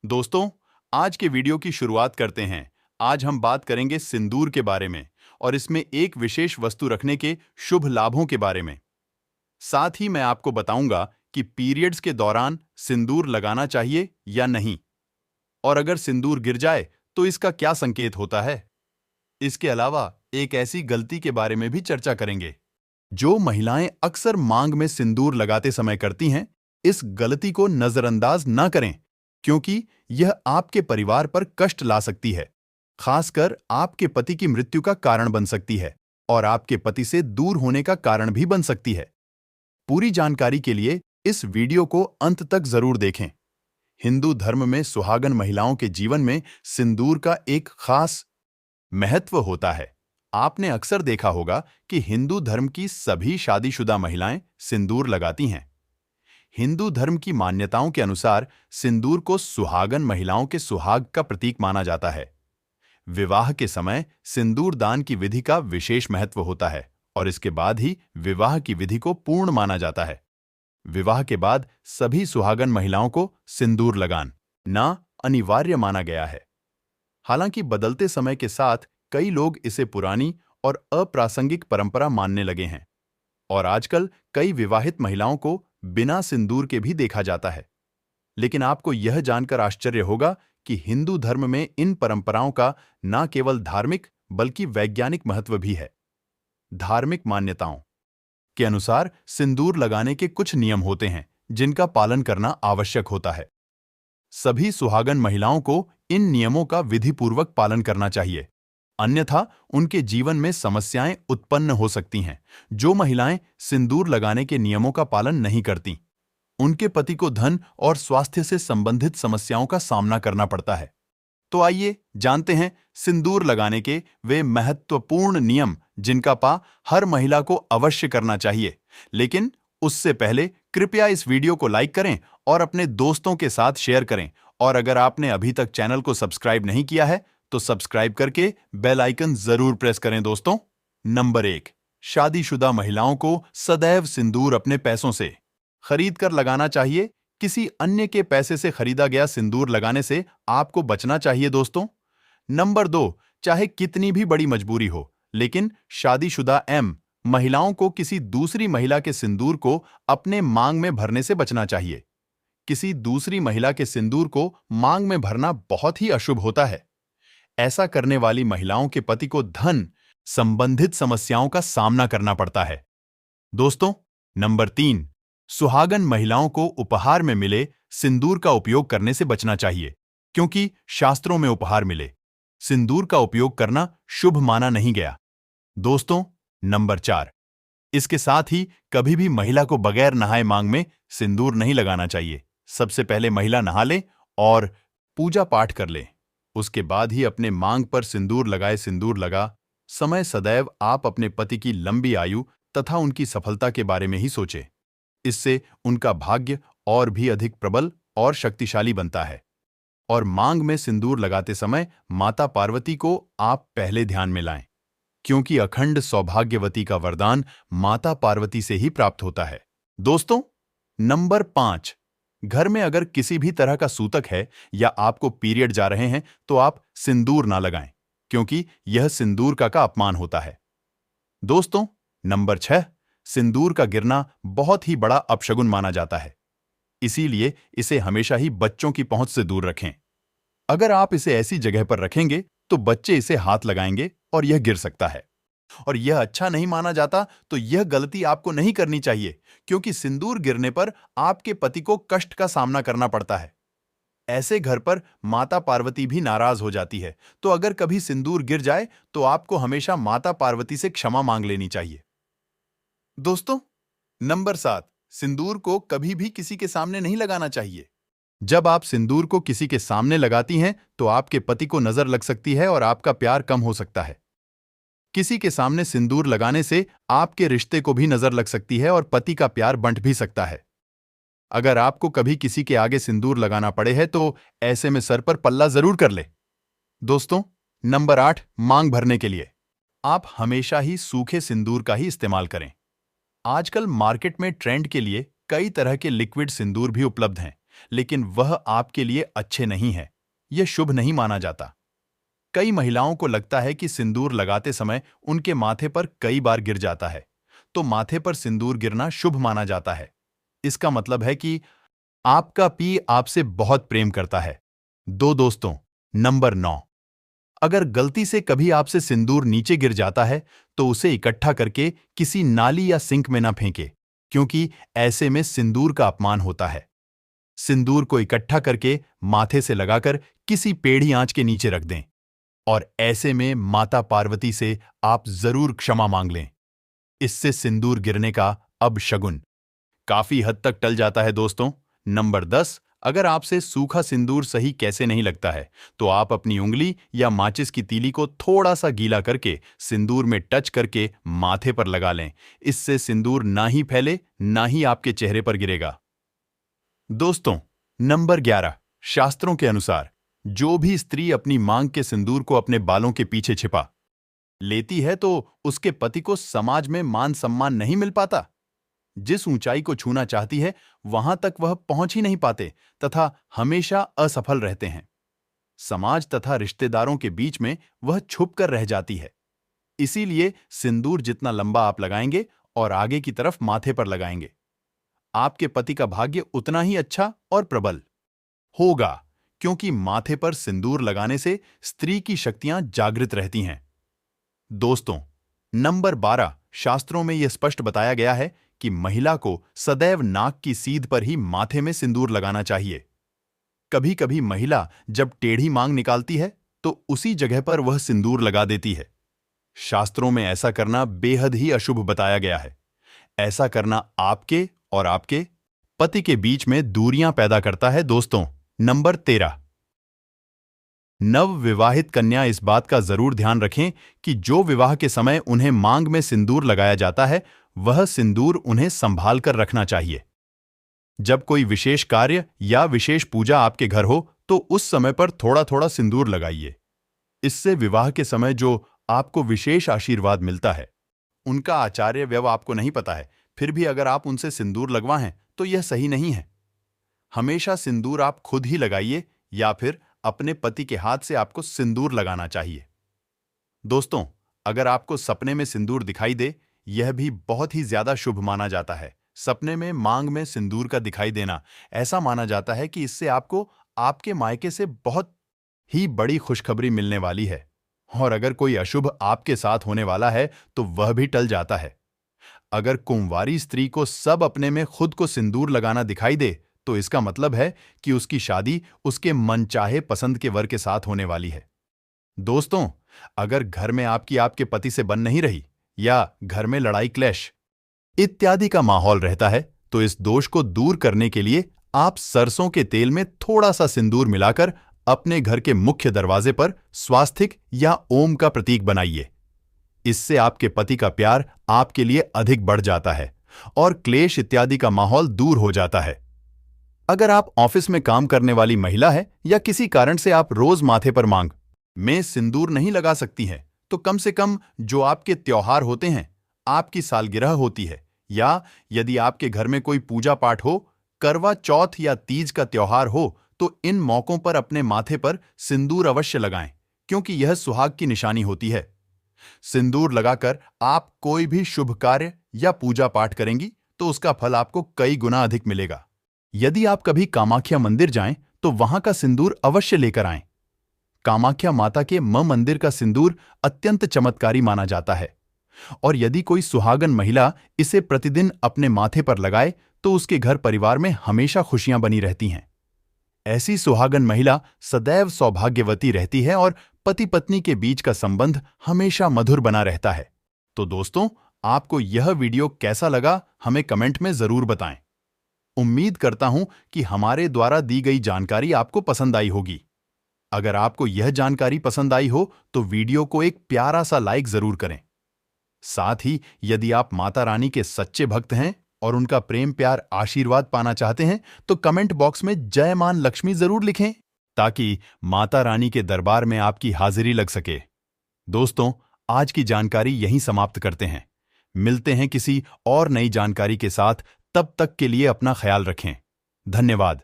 दोस्तों, आज के वीडियो की शुरुआत करते हैं। आज हम बात करेंगे सिंदूर के बारे में और इसमें एक विशेष वस्तु रखने के शुभ लाभों के बारे में। साथ ही मैं आपको बताऊंगा कि पीरियड्स के दौरान सिंदूर लगाना चाहिए या नहीं, और अगर सिंदूर गिर जाए तो इसका क्या संकेत होता है। इसके अलावा एक ऐसी गलती के बारे में भी चर्चा करेंगे जो महिलाएं अक्सर मांग में सिंदूर लगाते समय करती हैं। इस गलती को नजरअंदाज ना करें, क्योंकि यह आपके परिवार पर कष्ट ला सकती है, खासकर आपके पति की मृत्यु का कारण बन सकती है और आपके पति से दूर होने का कारण भी बन सकती है। पूरी जानकारी के लिए इस वीडियो को अंत तक जरूर देखें। हिंदू धर्म में सुहागन महिलाओं के जीवन में सिंदूर का एक खास महत्व होता है। आपने अक्सर देखा होगा कि हिंदू धर्म की सभी शादीशुदा महिलाएं सिंदूर लगाती हैं। हिंदू धर्म की मान्यताओं के अनुसार सिंदूर को सुहागन महिलाओं के सुहाग का प्रतीक माना जाता है। विवाह के समय सिंदूर दान की विधि का विशेष महत्व होता है और इसके बाद ही विवाह की विधि को पूर्ण माना जाता है। विवाह के बाद सभी सुहागन महिलाओं को सिंदूर लगाना अनिवार्य माना गया है। हालांकि बदलते समय के साथ कई लोग इसे पुरानी और अप्रासंगिक परंपरा मानने लगे हैं और आजकल कई विवाहित महिलाओं को बिना सिंदूर के भी देखा जाता है। लेकिन आपको यह जानकर आश्चर्य होगा कि हिंदू धर्म में इन परंपराओं का न केवल धार्मिक बल्कि वैज्ञानिक महत्व भी है। धार्मिक मान्यताओं के अनुसार सिंदूर लगाने के कुछ नियम होते हैं जिनका पालन करना आवश्यक होता है। सभी सुहागन महिलाओं को इन नियमों का विधिपूर्वक पालन करना चाहिए, अन्यथा उनके जीवन में समस्याएं उत्पन्न हो सकती हैं। जो महिलाएं सिंदूर लगाने के नियमों का पालन नहीं करती, उनके पति को धन और स्वास्थ्य से संबंधित समस्याओं का सामना करना पड़ता है। तो आइए जानते हैं सिंदूर लगाने के वे महत्वपूर्ण नियम जिनका हर महिला को अवश्य करना चाहिए। लेकिन उससे पहले कृपया इस वीडियो को लाइक करें और अपने दोस्तों के साथ शेयर करें। और अगर आपने अभी तक चैनल को सब्सक्राइब नहीं किया है तो सब्सक्राइब करके बेल आइकन जरूर प्रेस करें। दोस्तों, नंबर 1, शादीशुदा महिलाओं को सदैव सिंदूर अपने पैसों से खरीद कर लगाना चाहिए। किसी अन्य के पैसे से खरीदा गया सिंदूर लगाने से आपको बचना चाहिए। दोस्तों, नंबर 2, चाहे कितनी भी बड़ी मजबूरी हो, लेकिन शादीशुदा महिलाओं को किसी दूसरी महिला के सिंदूर को अपने मांग में भरने से बचना चाहिए। किसी दूसरी महिला के सिंदूर को मांग में भरना बहुत ही अशुभ होता है। ऐसा करने वाली महिलाओं के पति को धन संबंधित समस्याओं का सामना करना पड़ता है। दोस्तों, नंबर 3, सुहागन महिलाओं को उपहार में मिले सिंदूर का उपयोग करने से बचना चाहिए, क्योंकि शास्त्रों में उपहार मिले सिंदूर का उपयोग करना शुभ माना नहीं गया। दोस्तों, नंबर 4, इसके साथ ही कभी भी महिला को बगैर नहाए मांग में सिंदूर नहीं लगाना चाहिए। सबसे पहले महिला नहा ले और पूजा पाठ कर ले, उसके बाद ही अपने मांग पर सिंदूर लगाए। सिंदूर लगा समय सदैव आप अपने पति की लंबी आयु तथा उनकी सफलता के बारे में ही सोचें। इससे उनका भाग्य और भी अधिक प्रबल और शक्तिशाली बनता है। और मांग में सिंदूर लगाते समय माता पार्वती को आप पहले ध्यान में लाएं, क्योंकि अखंड सौभाग्यवती का वरदान माता पार्वती से ही प्राप्त होता है। दोस्तों, नंबर 5, घर में अगर किसी भी तरह का सूतक है या आपको पीरियड जा रहे हैं तो आप सिंदूर ना लगाएं, क्योंकि यह सिंदूर का अपमान होता है। दोस्तों, नंबर 6, सिंदूर का गिरना बहुत ही बड़ा अपशगुन माना जाता है, इसीलिए इसे हमेशा ही बच्चों की पहुंच से दूर रखें। अगर आप इसे ऐसी जगह पर रखेंगे तो बच्चे इसे हाथ लगाएंगे और यह गिर सकता है, और यह अच्छा नहीं माना जाता। तो यह गलती आपको नहीं करनी चाहिए, क्योंकि सिंदूर गिरने पर आपके पति को कष्ट का सामना करना पड़ता है। ऐसे घर पर माता पार्वती भी नाराज हो जाती है। तो अगर कभी सिंदूर गिर जाए तो आपको हमेशा माता पार्वती से क्षमा मांग लेनी चाहिए। दोस्तों, नंबर 7, सिंदूर को कभी भी किसी के सामने नहीं लगाना चाहिए। जब आप सिंदूर को किसी के सामने लगाती हैं तो आपके पति को नजर लग सकती है और आपका प्यार कम हो सकता है। किसी के सामने सिंदूर लगाने से आपके रिश्ते को भी नजर लग सकती है और पति का प्यार बंट भी सकता है। अगर आपको कभी किसी के आगे सिंदूर लगाना पड़े है तो ऐसे में सर पर पल्ला जरूर कर ले। दोस्तों, नंबर 8, मांग भरने के लिए आप हमेशा ही सूखे सिंदूर का ही इस्तेमाल करें। आजकल मार्केट में ट्रेंड के लिए कई तरह के लिक्विड सिंदूर भी उपलब्ध हैं, लेकिन वह आपके लिए अच्छे नहीं है। यह शुभ नहीं माना जाता। कई महिलाओं को लगता है कि सिंदूर लगाते समय उनके माथे पर कई बार गिर जाता है, तो माथे पर सिंदूर गिरना शुभ माना जाता है। इसका मतलब है कि आपका पी आपसे बहुत प्रेम करता है। दोस्तों, नंबर 9, अगर गलती से कभी आपसे सिंदूर नीचे गिर जाता है तो उसे इकट्ठा करके किसी नाली या सिंक में न फेंके, क्योंकि ऐसे में सिंदूर का अपमान होता है। सिंदूर को इकट्ठा करके माथे से लगाकर किसी टेढ़ी आंच के नीचे रख दें और ऐसे में माता पार्वती से आप जरूर क्षमा मांग लें। इससे सिंदूर गिरने का अपशगुन काफी हद तक टल जाता है। दोस्तों, नंबर 10, अगर आपसे सूखा सिंदूर सही कैसे नहीं लगता है तो आप अपनी उंगली या माचिस की तीली को थोड़ा सा गीला करके सिंदूर में टच करके माथे पर लगा लें। इससे सिंदूर ना ही फैले ना ही आपके चेहरे पर गिरेगा। दोस्तों, नंबर 11, शास्त्रों के अनुसार जो भी स्त्री अपनी मांग के सिंदूर को अपने बालों के पीछे छिपा लेती है तो उसके पति को समाज में मान सम्मान नहीं मिल पाता। जिस ऊंचाई को छूना चाहती है वहां तक वह पहुंच ही नहीं पाते तथा हमेशा असफल रहते हैं। समाज तथा रिश्तेदारों के बीच में वह छुप कर रह जाती है। इसीलिए सिंदूर जितना लंबा आप लगाएंगे और आगे की तरफ माथे पर लगाएंगे, आपके पति का भाग्य उतना ही अच्छा और प्रबल होगा, क्योंकि माथे पर सिंदूर लगाने से स्त्री की शक्तियां जागृत रहती हैं। दोस्तों, नंबर 12, शास्त्रों में यह स्पष्ट बताया गया है कि महिला को सदैव नाक की सीध पर ही माथे में सिंदूर लगाना चाहिए। कभी कभी महिला जब टेढ़ी मांग निकालती है तो उसी जगह पर वह सिंदूर लगा देती है। शास्त्रों में ऐसा करना बेहद ही अशुभ बताया गया है। ऐसा करना आपके और आपके पति के बीच में दूरियां पैदा करता है। दोस्तों, नंबर 13, नव विवाहित कन्या इस बात का जरूर ध्यान रखें कि जो विवाह के समय उन्हें मांग में सिंदूर लगाया जाता है वह सिंदूर उन्हें संभाल कर रखना चाहिए। जब कोई विशेष कार्य या विशेष पूजा आपके घर हो तो उस समय पर थोड़ा थोड़ा सिंदूर लगाइए। इससे विवाह के समय जो आपको विशेष आशीर्वाद मिलता है उनका आचार्य व्यव आपको नहीं पता है, फिर भी अगर आप उनसे सिंदूर लगवाएं तो यह सही नहीं है। हमेशा सिंदूर आप खुद ही लगाइए या फिर अपने पति के हाथ से आपको सिंदूर लगाना चाहिए। दोस्तों, अगर आपको सपने में सिंदूर दिखाई दे, यह भी बहुत ही ज्यादा शुभ माना जाता है। सपने में मांग में सिंदूर का दिखाई देना ऐसा माना जाता है कि इससे आपको आपके मायके से बहुत ही बड़ी खुशखबरी मिलने वाली है, और अगर कोई अशुभ आपके साथ होने वाला है तो वह भी टल जाता है। अगर कुंवारी स्त्री को सब अपने में खुद को सिंदूर लगाना दिखाई दे तो इसका मतलब है कि उसकी शादी उसके मनचाहे पसंद के वर के साथ होने वाली है। दोस्तों, अगर घर में आपके पति से बन नहीं रही या घर में लड़ाई क्लेश इत्यादि का माहौल रहता है तो इस दोष को दूर करने के लिए आप सरसों के तेल में थोड़ा सा सिंदूर मिलाकर अपने घर के मुख्य दरवाजे पर स्वास्तिक या ओम का प्रतीक बनाइए। इससे आपके पति का प्यार आपके लिए अधिक बढ़ जाता है और क्लेश इत्यादि का माहौल दूर हो जाता है। अगर आप ऑफिस में काम करने वाली महिला है या किसी कारण से आप रोज माथे पर मांग में सिंदूर नहीं लगा सकती हैं, तो कम से कम जो आपके त्योहार होते हैं, आपकी सालगिरह होती है, या यदि आपके घर में कोई पूजा पाठ हो, करवा चौथ या तीज का त्योहार हो, तो इन मौकों पर अपने माथे पर सिंदूर अवश्य लगाएं, क्योंकि यह सुहाग की निशानी होती है। सिंदूर लगाकर आप कोई भी शुभ कार्य या पूजा पाठ करेंगी तो उसका फल आपको कई गुना अधिक मिलेगा। यदि आप कभी कामाख्या मंदिर जाएं तो वहां का सिंदूर अवश्य लेकर आएं। कामाख्या माता के मंदिर का सिंदूर अत्यंत चमत्कारी माना जाता है, और यदि कोई सुहागन महिला इसे प्रतिदिन अपने माथे पर लगाए तो उसके घर परिवार में हमेशा खुशियां बनी रहती हैं। ऐसी सुहागन महिला सदैव सौभाग्यवती रहती है और पति पत्नी के बीच का संबंध हमेशा मधुर बना रहता है। तो दोस्तों, आपको यह वीडियो कैसा लगा हमें कमेंट में जरूर बताएं। उम्मीद करता हूं कि हमारे द्वारा दी गई जानकारी आपको पसंद आई होगी। अगर आपको यह जानकारी पसंद आई हो तो वीडियो को एक प्यारा सा लाइक जरूर करें। साथ ही यदि आप माता रानी के सच्चे भक्त हैं और उनका प्रेम प्यार आशीर्वाद पाना चाहते हैं तो कमेंट बॉक्स में जय मां लक्ष्मी जरूर लिखें, ताकि माता रानी के दरबार में आपकी हाजिरी लग सके। दोस्तों, आज की जानकारी यहीं समाप्त करते हैं। मिलते हैं किसी और नई जानकारी के साथ। तब तक के लिए अपना ख्याल रखें। धन्यवाद।